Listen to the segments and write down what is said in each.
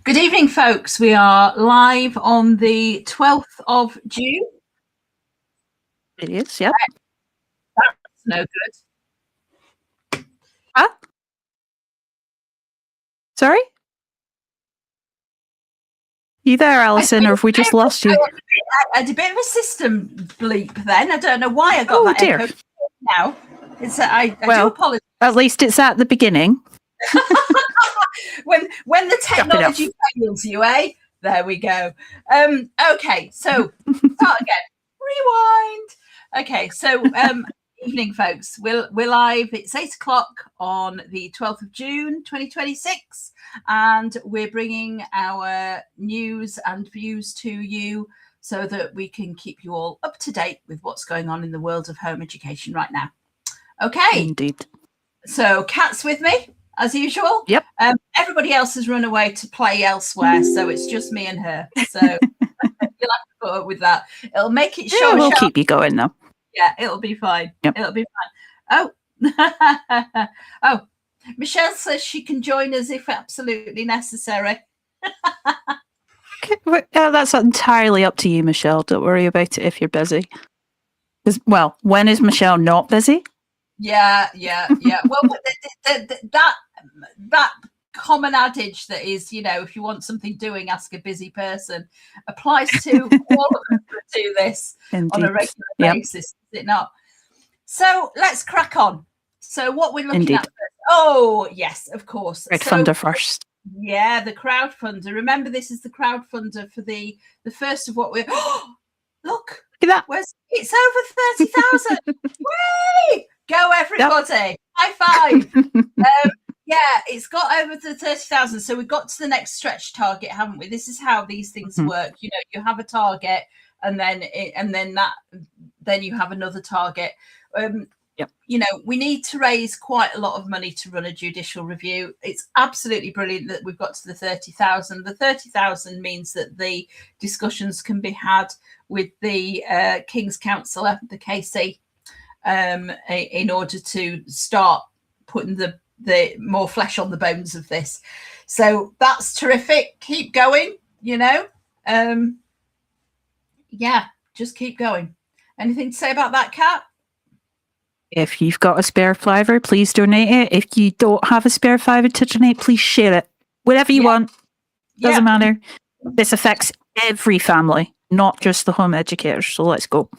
Good evening, folks. We are live on the 12th of June. It is, yep. That's no good. Huh? Sorry? You there, Alison, or have we just lost you? I had a bit of a system bleep then. I don't know why I got that dear. echo now. I do apologize. At least it's at the beginning. when the technology fails you, eh? There we go. Okay, so start again. Rewind. Okay, so evening, folks. We're live. It's 8:00 on the 12th of June, 2026, and we're bringing our news and views to you so that we can keep you all up to date with what's going on in the world of home education right now. Okay. Indeed. So, Kat's with me as usual. Yep. Everybody else has run away to play elsewhere, so it's just me and her. So you'll have to put up with that. It'll make it short. We'll keep you going though. Yeah, it'll be fine. Yep. It'll be fine. Oh, oh, Michelle says she can join us if absolutely necessary. That's entirely up to you, Michelle. Don't worry about it if you're busy. Well, when is Michelle not busy? Yeah. Well, that common adage that is, if you want something doing, ask a busy person, applies to all of us that do this. Indeed. On a regular basis, is it not? So let's crack on. So what we're looking at first. Oh, yes, of course. Crowdfunder first. Yeah, the crowdfunder. Remember, this is the crowdfunder for the first of what we're... Look at that. It's over 30,000. Way! Go, everybody. Yep. High five. Yeah, it's got over to 30,000. So we got to the next stretch target, haven't we? This is how these things work. You have a target and then you have another target. Yep. We need to raise quite a lot of money to run a judicial review. It's absolutely brilliant that we've got to the 30,000. The 30,000 means that the discussions can be had with the King's Counsellor, the KC, in order to start putting the more flesh on the bones of this. So that's terrific. Keep going, yeah, just keep going. Anything to say about that, Kat? If you've got a spare $5, please donate it. If you don't have a spare $5 to donate, please share it. Whatever you want. Doesn't matter. This affects every family, not just the home educators. So let's go.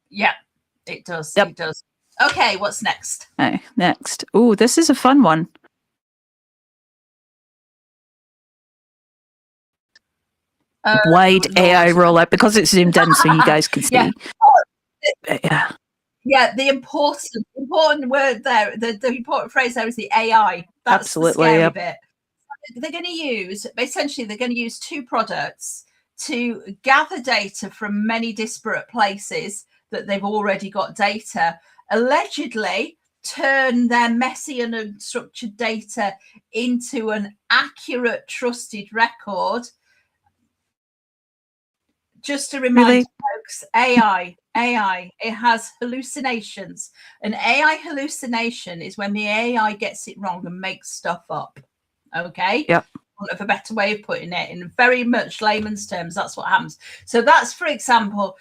Yeah, it does. Yep. It does. Okay, what's next? Next. Oh, this is a fun one. Wide AI rollout because it's zoomed in so you guys can see. Yeah, the important word there, the important phrase there is the AI. That's absolutely the scary bit. They're going to use two products to gather data from many disparate places that they've already got data, allegedly turn their messy and unstructured data into an accurate, trusted record. Just to remind folks, AI, it has hallucinations. An AI hallucination is when the AI gets it wrong and makes stuff up. Okay? Yep. Of a better way of putting it, in very much layman's terms, that's what happens. So that's, for example,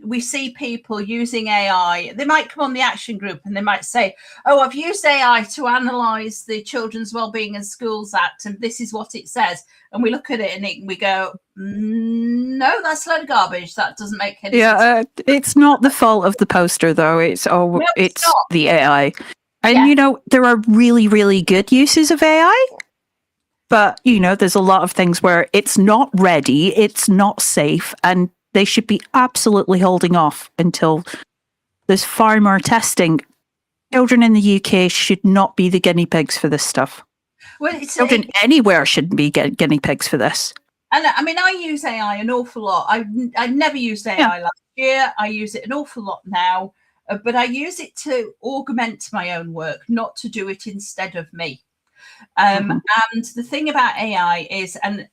we see people using AI. They might come on the action group and they might say, oh, I've used AI to analyze the Children's Wellbeing in Schools Act, and this is what it says. And we look at it and we go, no, that's a load of garbage. That doesn't make any sense. It's not the fault of the poster, though. It's the AI. And, there are really, really good uses of AI. But, there's a lot of things where it's not ready, it's not safe, and they should be absolutely holding off until there's far more testing. Children in the UK should not be the guinea pigs for this stuff. Well, children anywhere shouldn't be guinea pigs for this. And I mean, I use AI an awful lot. I never used AI last year. I use it an awful lot now, but I use it to augment my own work, not to do it instead of me. And the thing about AI is, and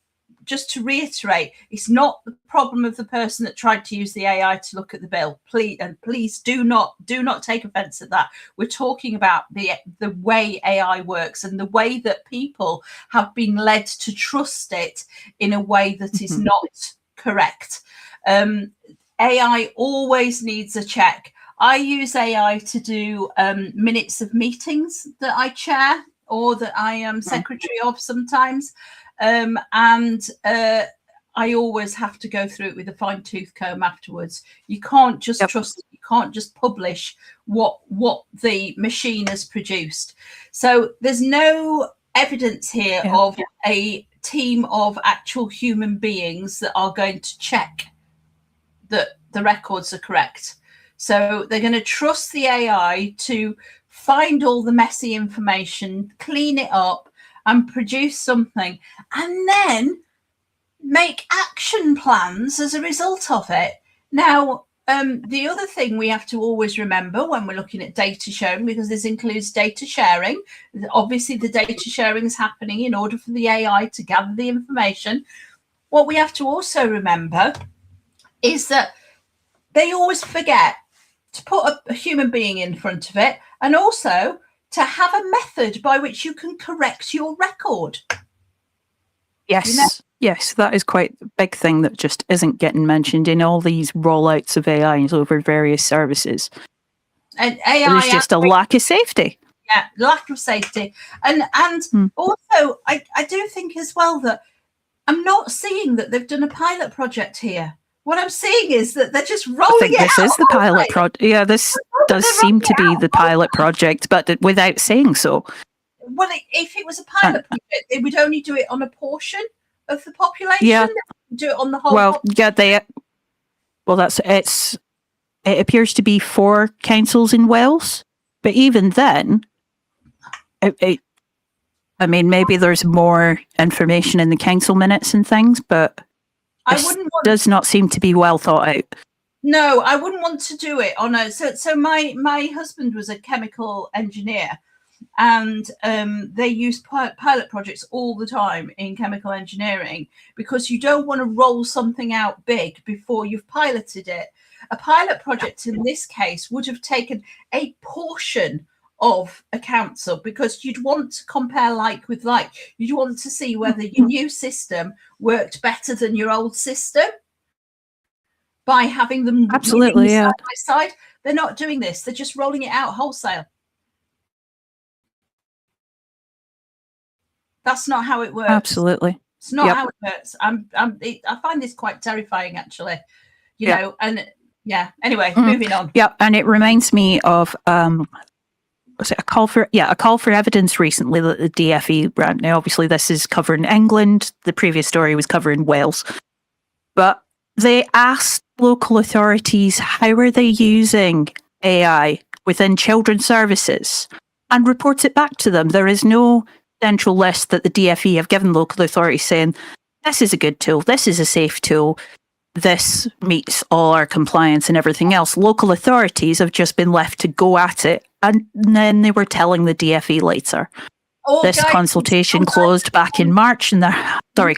just to reiterate, it's not the problem of the person that tried to use the AI to look at the bill. Please do not take offense at that. We're talking about the way AI works and the way that people have been led to trust it in a way that is not correct. AI always needs a check. I use AI to do minutes of meetings that I chair or that I am secretary of sometimes. And I always have to go through it with a fine-tooth comb afterwards. You can't just trust it. You can't just publish what the machine has produced. So there's no evidence here of a team of actual human beings that are going to check that the records are correct. So they're going to trust the AI to find all the messy information, clean it up, and produce something, and then make action plans as a result of it. Now, the other thing we have to always remember when we're looking at data sharing, because this includes data sharing, obviously the data sharing is happening in order for the AI to gather the information. What we have to also remember is that they always forget to put a human being in front of it, and also to have a method by which you can correct your record. Yes, yes, that is quite a big thing that just isn't getting mentioned in all these rollouts of AIs over various services. And AI, there's just a lack of safety. Yeah, lack of safety. And also, I do think as well that I'm not seeing that they've done a pilot project here. What I'm seeing is that they're just rolling it out. This is the pilot project. Yeah, this does seem to be the pilot project, but without saying so. Well, if it was a pilot project, they would only do it on a portion of the population. Yeah. Do it on the whole. Well, it appears to be 4 councils in Wales, but even then, I mean, maybe there's more information in the council minutes and things, but does not seem to be well thought out. No, I wouldn't want to do it on a. So my husband was a chemical engineer, and they use pilot projects all the time in chemical engineering because you don't want to roll something out big before you've piloted it. A pilot project in this case would have taken a portion of a council because you'd want to compare like with like. You'd want to see whether your new system worked better than your old system by having them absolutely side by side. They're not doing this. They're just rolling it out wholesale. That's not how it works. Absolutely. It's not how it works. I find this quite terrifying, actually. You know, and anyway, moving on. Yeah, and it reminds me of was it a call for evidence recently that the DFE ran. Now, obviously, this is covering England. The previous story was covering Wales, but they asked local authorities how are they using AI within children's services, and reports it back to them. There is no central list that the DFE have given local authorities saying this is a good tool, this is a safe tool, this meets all our compliance and everything else. Local authorities have just been left to go at it, and then they were telling the DFE later. This consultation closed back in March, and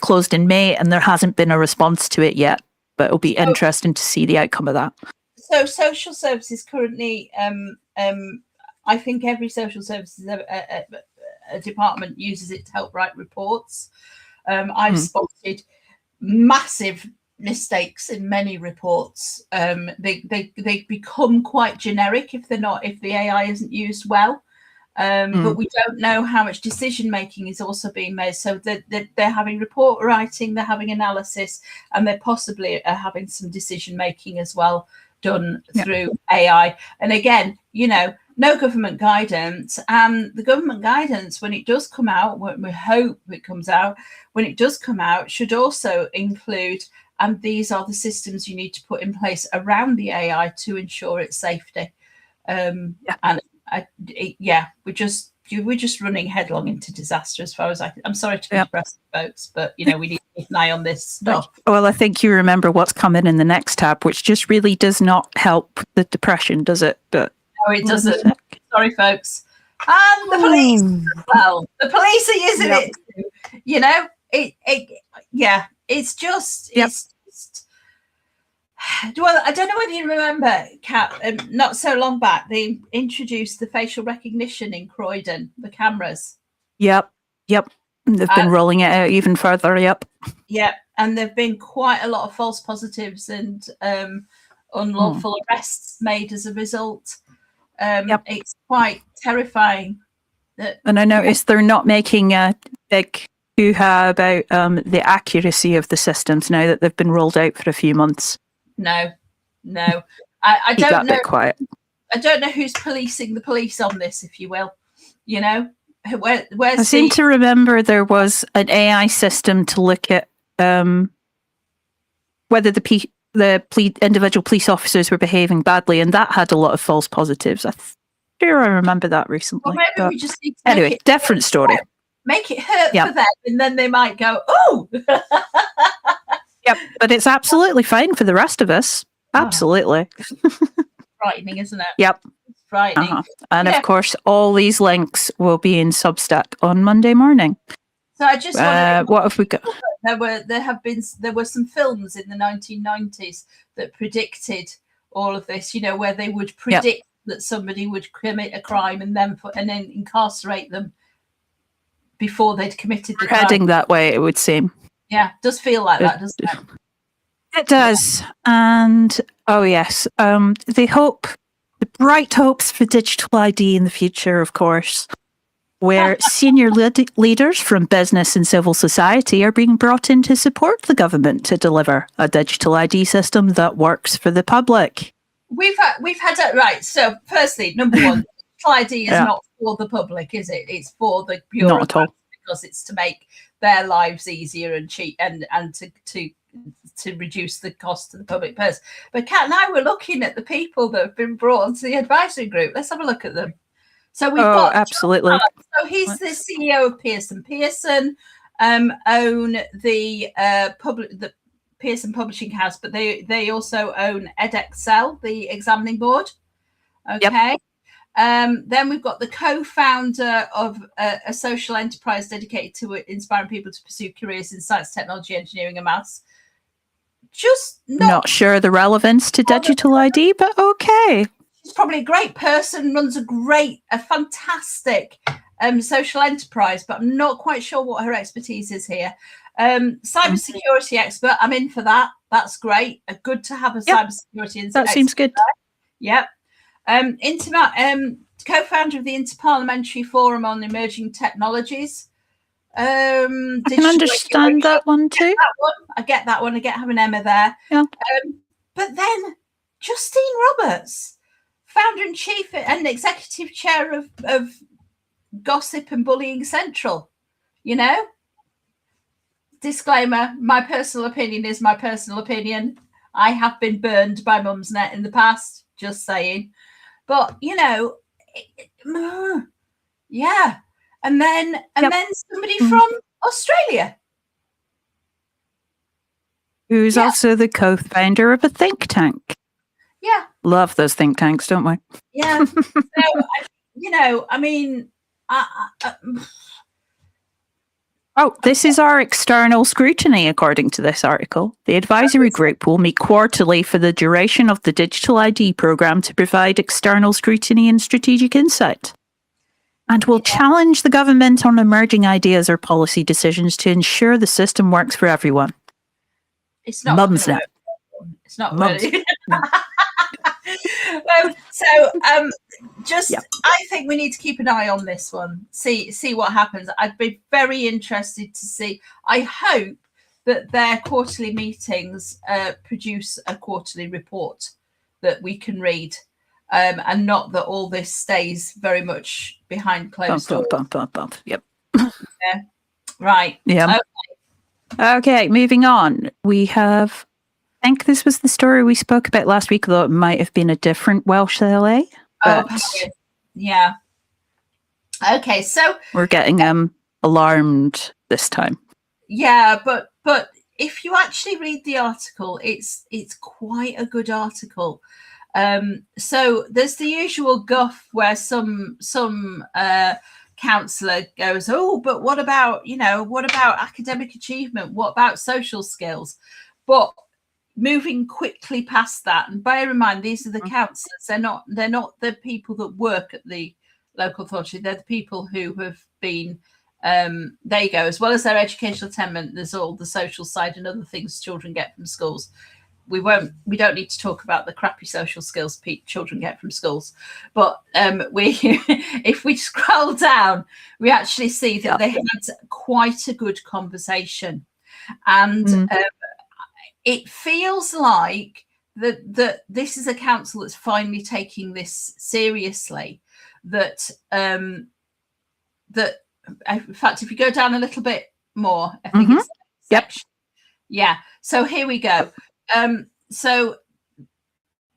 closed in May, and there hasn't been a response to it yet. But it'll be interesting to see the outcome of that. So social services currently, I think every social services a department uses it to help write reports. I've spotted massive mistakes in many reports. They become quite generic if the AI isn't used well. But we don't know how much decision making is also being made. So they're having report writing, they're having analysis, and they're possibly having some decision making as well done through AI. And again, no government guidance, and the government guidance, when it does come out, we hope it comes out, when it does come out, should also include, and these are the systems you need to put in place around the AI to ensure its safety. And we're just running headlong into disaster as far as I'm sorry to be depressing folks, but we need to keep an eye on this stuff. Well, I think you remember what's coming in the next tab, which just really does not help the depression, does it? But no, it doesn't. Sorry, folks. And the police as well. The police are using it. it's just well, I don't know whether you remember, Kat, not so long back, they introduced the facial recognition in Croydon, the cameras. Yep. They've been rolling it out even further. Yep. And there've been quite a lot of false positives and unlawful arrests made as a result. It's quite terrifying. And I noticed they're not making a big hoo-ha about the accuracy of the systems now that they've been rolled out for a few months. No. I don't know. Quiet. I don't know who's policing the police on this, if you will. You know, I seem to remember there was an AI system to look at whether the individual police officers were behaving badly, and that had a lot of false positives. I remember that recently. Well, maybe we just need to anyway, different story. Make it hurt for them, and then they might go, "Oh." Yep, but it's absolutely fine for the rest of us. Absolutely. Frightening, isn't it? Yep. It's frightening. And of course, all these links will be in Substack on Monday morning. So I just want what have we got? There were some films in the 1990s that predicted all of this. You know, where they would predict that somebody would commit a crime and then incarcerate them before they'd committed the crime. Heading that way, it would seem. Yeah, it does feel like that, doesn't it? It does. And the bright hopes for digital ID in the future, of course, where senior leaders from business and civil society are being brought in to support the government to deliver a digital ID system that works for the public. We've had that right. So, firstly, number one, digital ID is not for the public, is it? It's for the bureaucrats because it's to make their lives easier and cheap and to reduce the cost to the public purse. But Kat and I were looking at the people that have been brought onto the advisory group. Let's have a look at them. So we've got absolutely. So he's the CEO of Pearson. Pearson own the Pearson Publishing House, but they also own edXL, the examining board. Okay. Yep. Then we've got the co-founder of a social enterprise dedicated to inspiring people to pursue careers in science, technology, engineering, and maths. Just not sure the relevance to digital ID, but okay. She's probably a great person, runs a fantastic social enterprise, but I'm not quite sure what her expertise is here. Cybersecurity expert, I'm in for that. That's great. Good to have a cybersecurity expert. That seems good. Yep. Co-founder of the Interparliamentary Forum on Emerging Technologies. I can understand that one too. I get that one. I get having Emma there. Yeah. But then Justine Roberts, founder and chief and executive chair of Gossip and Bullying Central. You know, disclaimer: my personal opinion is my personal opinion. I have been burned by Mumsnet in the past. Just saying. But you know, yeah. And then somebody from Australia. Who's also the co-founder of a think tank. Yeah. Love those think tanks, don't we? Yeah. So, I mean... this is our external scrutiny, according to this article. The advisory group will meet quarterly for the duration of the digital ID program to provide external scrutiny and strategic insight. And will challenge the government on emerging ideas or policy decisions to ensure the system works for everyone. It's not Mumsnet. It's not really. I think we need to keep an eye on this one. See what happens. I'd be very interested to see. I hope that their quarterly meetings produce a quarterly report that we can read. And not that all this stays very much behind closed doors. Yep. Yeah. Right. Yeah. Okay, moving on. We have, I think this was the story we spoke about last week, though it might have been a different Welsh LA. Yeah. Okay, so we're getting alarmed this time. Yeah, but if you actually read the article, it's quite a good article. So there's the usual guff where some counsellor goes, oh, but what about academic achievement? What about social skills? But moving quickly past that, and bear in mind, these are the counsellors. They're not the people that work at the local authority. They're the people who have been, there you go, as well as their educational attainment, there's all the social side and other things children get from schools. We don't need to talk about the crappy social skills children get from schools, but if we scroll down, we actually see that they had quite a good conversation, and it feels like that this is a council that's finally taking this seriously. That in fact, if you go down a little bit more, I think it's section. Yeah. So here we go. So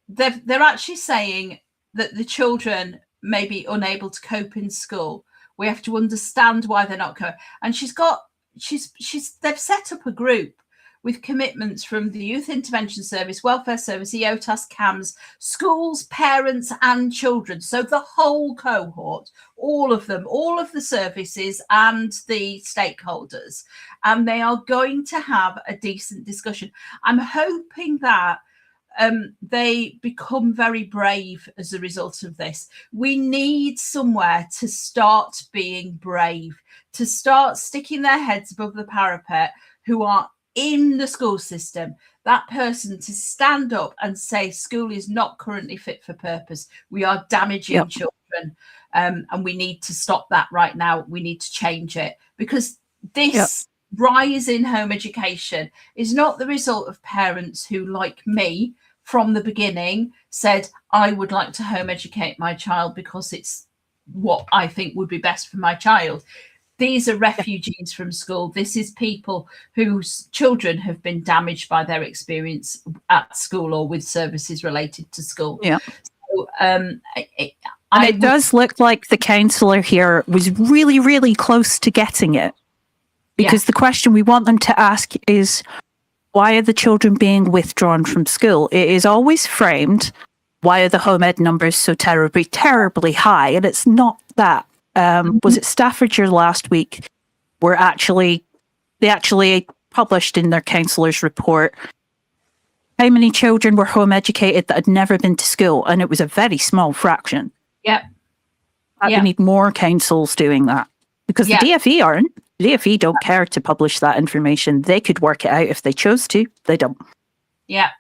they're actually saying that the children may be unable to cope in school. We have to understand why they're not coping. And they've set up a group with commitments from the Youth Intervention Service, Welfare Service, EOTAS, CAMS, schools, parents and children. So the whole cohort, all of them, all of the services and the stakeholders. And they are going to have a decent discussion. I'm hoping that they become very brave as a result of this. We need somewhere to start being brave, to start sticking their heads above the parapet, who are in the school system, that person to stand up and say school is not currently fit for purpose. We are damaging children, and we need to stop that right now. We need to change it, because this rise in home education is not the result of parents who, like me, from the beginning said, I would like to home educate my child because it's what I think would be best for my child. These are refugees from school. This is people whose children have been damaged by their experience at school or with services related to school. Yeah. So, it does look like the counsellor here was really, really close to getting it. Because the question we want them to ask is, why are the children being withdrawn from school? It is always framed, why are the home ed numbers so terribly, terribly high? And it's not that. Was it Staffordshire last week they actually published in their counsellor's report how many children were home educated that had never been to school, and it was a very small fraction. We need more councils doing that, because the DFE aren't. The DFE don't care to publish that information. They could work it out if they chose to. They don't. Yeah,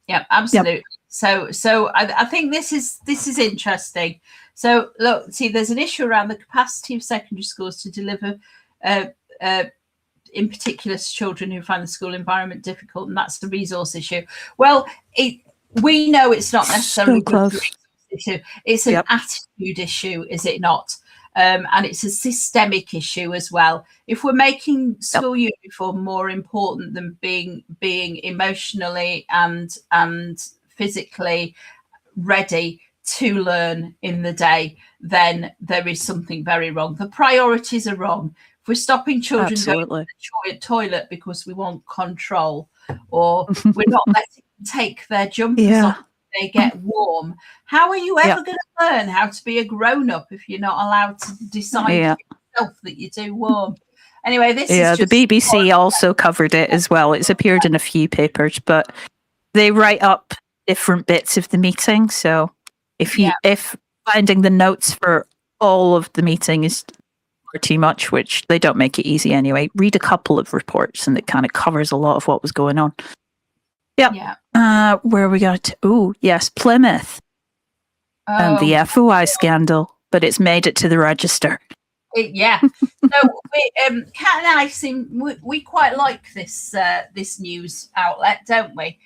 absolutely. So I think this is interesting. So look, see, there's an issue around the capacity of secondary schools to deliver, in particular, to children who find the school environment difficult, and that's the resource issue. Well, we know it's not necessarily a resource issue. It's an attitude issue, is it not? And it's a systemic issue as well. If we're making school uniform more important than being emotionally and physically ready to learn in the day, then there is something very wrong. The priorities are wrong. If we're stopping children going to the toilet because we want control, or we're not letting them take their jumpers off when they get warm, how are you ever going to learn how to be a grown-up if you're not allowed to decide for yourself that you do warm? Anyway, this is just the BBC also covered it as well. It's appeared in a few papers, but they write up different bits of the meeting. So if finding the notes for all of the meeting is too much, which they don't make it easy anyway, read a couple of reports and it kind of covers a lot of what was going on. Where we got? Oh, yes, Plymouth and the FOI scandal, but it's made it to the register. So Kat and I we quite like this news outlet, don't we?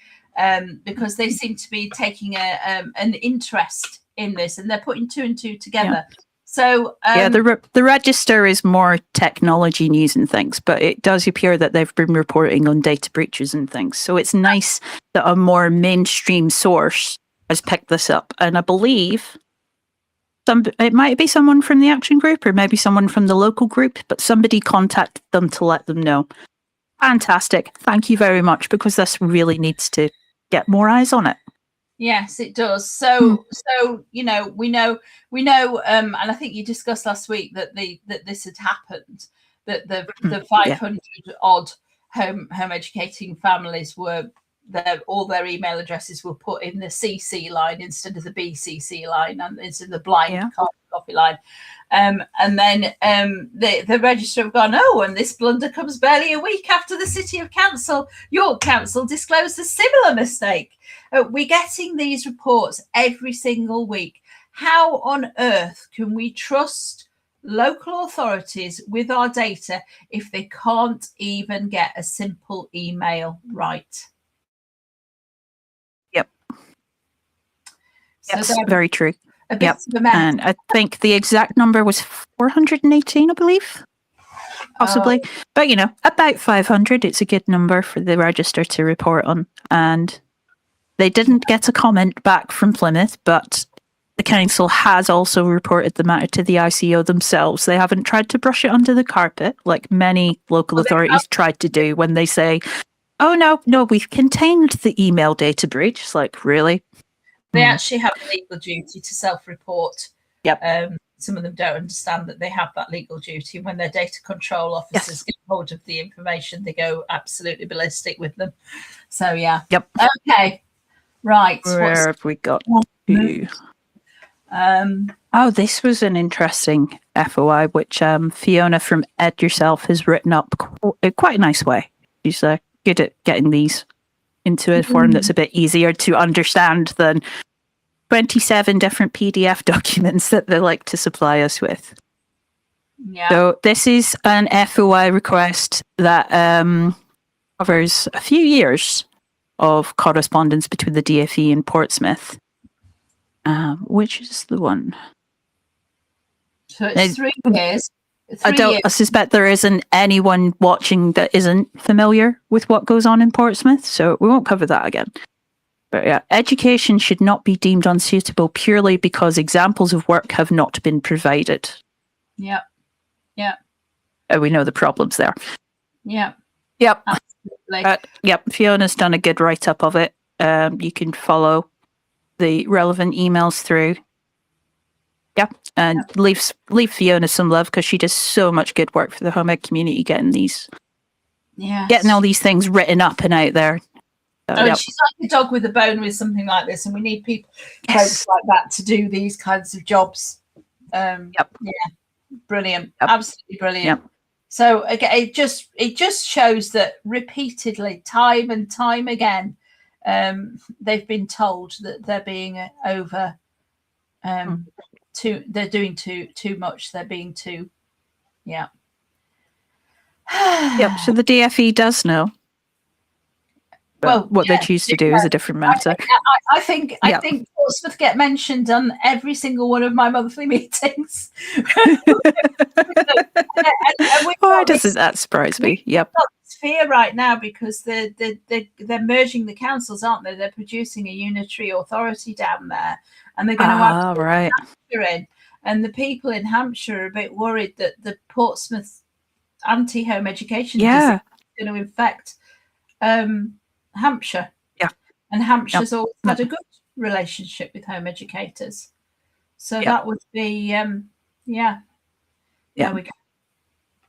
Because they seem to be taking an interest in this, and they're putting two and two together. So the register is more technology news and things, but it does appear that they've been reporting on data breaches and things. So it's nice that a more mainstream source has picked this up, and I believe it might be someone from the action group or maybe someone from the local group, but somebody contacted them to let them know. Fantastic. Thank you very much, because this really needs to get more eyes on it. Yes, it does. So we know, and I think you discussed last week that this had happened, that the 500 odd home educating families were all their email addresses were put in the CC line instead of the BCC line, and instead of the blind copy line. And then the register have gone, and this blunder comes barely a week after the York Council disclosed a similar mistake. We're getting these reports every single week. How on earth can we trust local authorities with our data if they can't even get a simple email right? Yep. So that's very true. Yep. And I think the exact number was 418, I believe. Possibly. But, about 500, it's a good number for the register to report on. And they didn't get a comment back from Plymouth, but the council has also reported the matter to the ICO themselves. They haven't tried to brush it under the carpet like many local authorities tried to do when they say, oh, no, we've contained the email data breach. It's like, really? They actually have a legal duty to self-report. Yep. Some of them don't understand that they have that legal duty. When their data control officers get hold of the information, they go absolutely ballistic with them. So, yeah. Yep. Okay. Right. Where have we got to? This was an interesting FOI, which Fiona from Ed Yourself has written up quite a nice way. She's good at getting these into a form that's a bit easier to understand than 27 different PDF documents that they like to supply us with. Yeah. So this is an FOI request that covers a few years of correspondence between the DfE and Portsmouth. Which is the one? So it's 3 years. I suspect there isn't anyone watching that isn't familiar with what goes on in Portsmouth, so we won't cover that again. But yeah, education should not be deemed unsuitable purely because examples of work have not been provided. Yeah. We know the problems there. Yeah. Yep. Absolutely. Fiona's done a good write-up of it. You can follow the relevant emails through. And leave Fiona some love because she does so much good work for the home ed community, getting all these things written up and out there. She's like a dog with a bone with something like this, and we need folks like that to do these kinds of jobs. Brilliant, absolutely brilliant. Yep. So again, it just shows that repeatedly, time and time again, they've been told that they're being over. They're doing too much. They're being too, So the DfE does know. Well, what they choose to do is a different matter. I think Portsmouth get mentioned on every single one of my monthly meetings. Why doesn't that surprise me? Yep. It's fear right now because they're merging the councils, aren't they? They're producing a unitary authority down there, and they're going to have Hampshire in. And the people in Hampshire are a bit worried that the Portsmouth anti-home education disease is going to infect Hampshire. Yeah. And Hampshire's always had a good relationship with home educators. So that would be, there we go.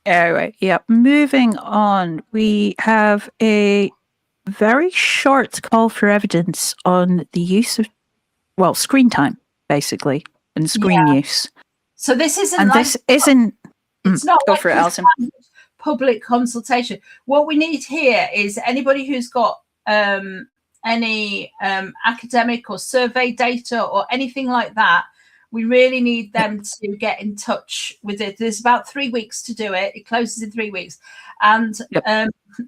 Anyway, moving on. We have a very short call for evidence on the use of, screen time, basically, and screen use. So this isn't it's not like Alison. Public consultation. What we need here is anybody who's got any academic or survey data or anything like that, we really need them to get in touch with it. There's about 3 weeks to do it. It closes in 3 weeks. And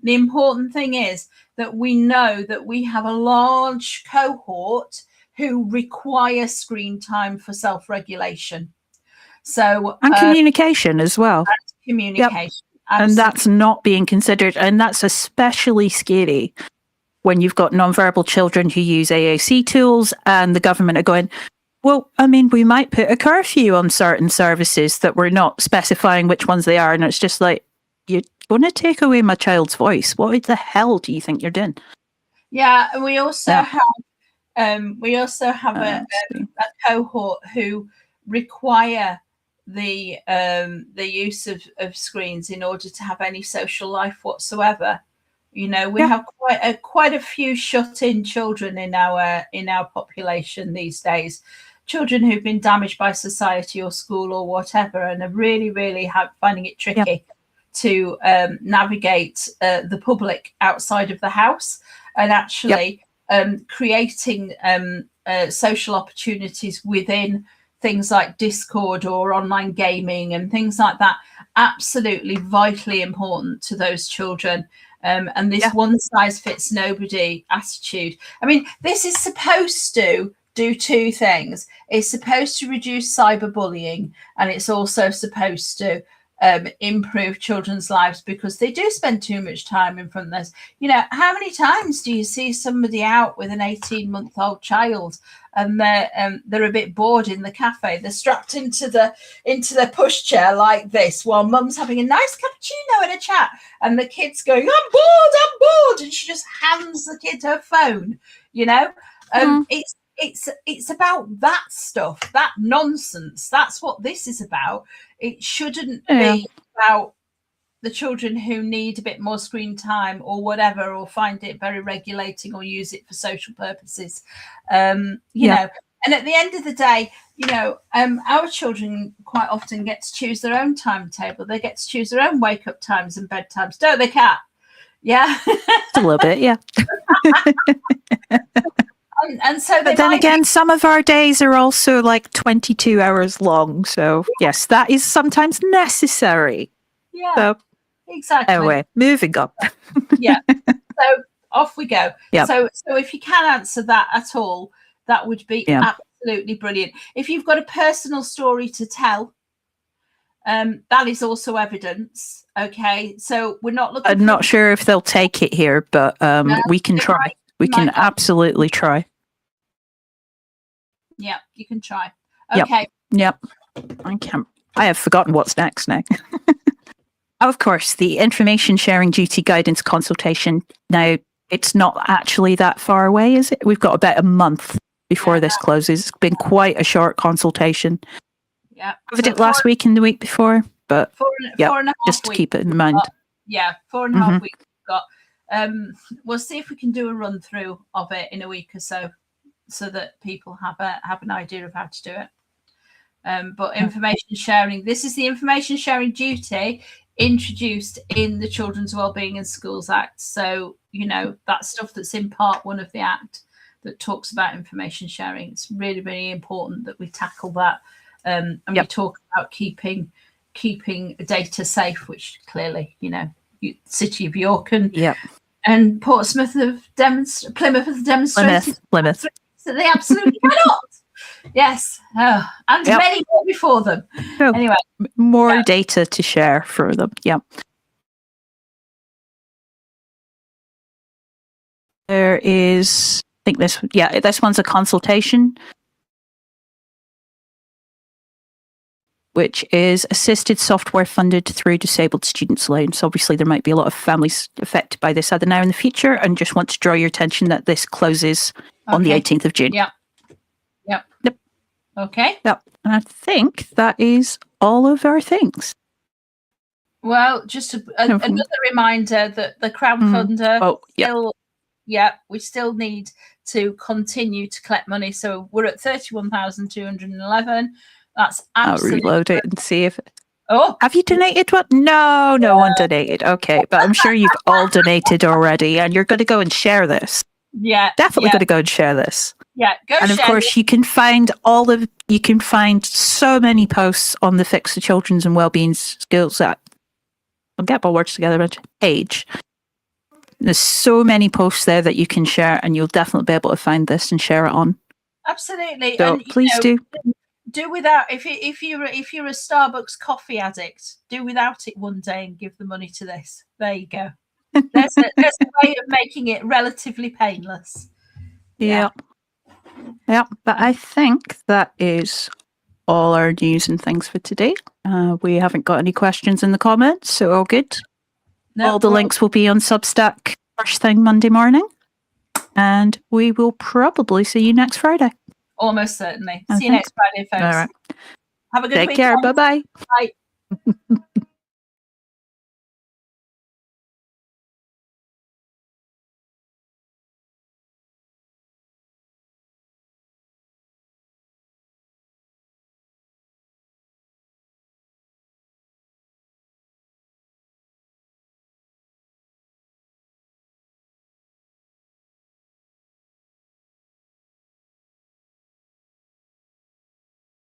the important thing is that we know that we have a large cohort who require screen time for self-regulation. So and communication as well. Communication. And that's not being considered. And that's especially scary when you've got nonverbal children who use AAC tools and the government are going, well, I mean, we might put a curfew on certain services that we're not specifying which ones they are. And it's just like, you're going to take away my child's voice. What the hell do you think you're doing? Yeah. And we also have We also have a cohort who require the use of screens in order to have any social life whatsoever. You know, we have quite a few shut-in children in our population these days. Children who've been damaged by society or school or whatever, and are really finding it tricky to navigate the public outside of the house, and actually creating social opportunities within things like Discord or online gaming and things like that. Absolutely vitally important to those children. And this one size fits nobody attitude. I mean, this is supposed to do two things. It's supposed to reduce cyberbullying, and it's also supposed to improve children's lives, because they do spend too much time in front of this. You know, how many times do you see somebody out with an 18-month-old child and they're a bit bored in the cafe? They're strapped into their pushchair like this while mum's having a nice cappuccino and a chat, and the kid's going, I'm bored, and she just hands the kid her phone. You know, it's about that stuff, that nonsense. That's what this is about. It shouldn't be about the children who need a bit more screen time or whatever, or find it very regulating or use it for social purposes. You know, and at the end of the day, you know, our children quite often get to choose their own timetable. They get to choose their own wake up times and bedtimes, don't they, Kat? Yeah. A little bit, yeah. And so, but then again, some of our days are also like 22 hours long. So yes, that is sometimes necessary. Yeah, so, exactly. Anyway, moving on. So off we go. Yep. So if you can answer that at all, that would be absolutely brilliant. If you've got a personal story to tell, that is also evidence. Okay, so we're not looking. I'm not sure if they'll take it here, but we can try. We can absolutely try. Yeah, you can try. Okay. Yep. I have forgotten what's next now. Of course, the information sharing duty guidance consultation. Now, it's not actually that far away, is it? We've got about a month before this closes. It's been quite a short consultation. Yeah. We did it last week and the week before, but four and a half just to keep it in mind. 4.5 weeks we've got. We'll see if we can do a run through of it in a week or so that people have an idea of how to do it. But information sharing, this is the information sharing duty introduced in the Children's Wellbeing in Schools Act. So, you know, that stuff that's in part 1 of the Act that talks about information sharing. It's really, really important that we tackle that. And we talk about keeping data safe, which clearly, you know, City of York and Portsmouth have Plymouth has demonstrated Plymouth. that they absolutely cannot. Yes, and many more before them. So, anyway, more data to share for them. Yeah. There is, I think this one's a consultation, which is assisted software funded through disabled students' loans. Obviously, there might be a lot of families affected by this either now or in the future, and just want to draw your attention that this closes on the 18th of June. Yep. Okay. Yep. And I think that is all of our things. Well, just another reminder that the crowdfunder we still need to continue to collect money. So we're at 31,211. That's absolutely. I'll reload it and see if. Oh, have you donated one? No one donated. Okay, but I'm sure you've all donated already, and you're going to go and share this. Yeah, definitely going to go and share this. Yeah, go. And of course, you can find so many posts on the Fix the Children's and Wellbeing Skills Act. I'll get my words together. Page. There's so many posts there that you can share, and you'll definitely be able to find this and share it on. Absolutely. So and, please do without. If you're a Starbucks coffee addict, do without it one day and give the money to this. There you go. There's a way of making it relatively painless. Yeah. But I think that is all our news and things for today. We haven't got any questions in the comments, so all good. All the links will be on Substack first thing Monday morning. And we will probably see you next Friday. Almost certainly. See you next Friday, folks. All right. Have a good weekend. Take care. Bye-bye. Bye.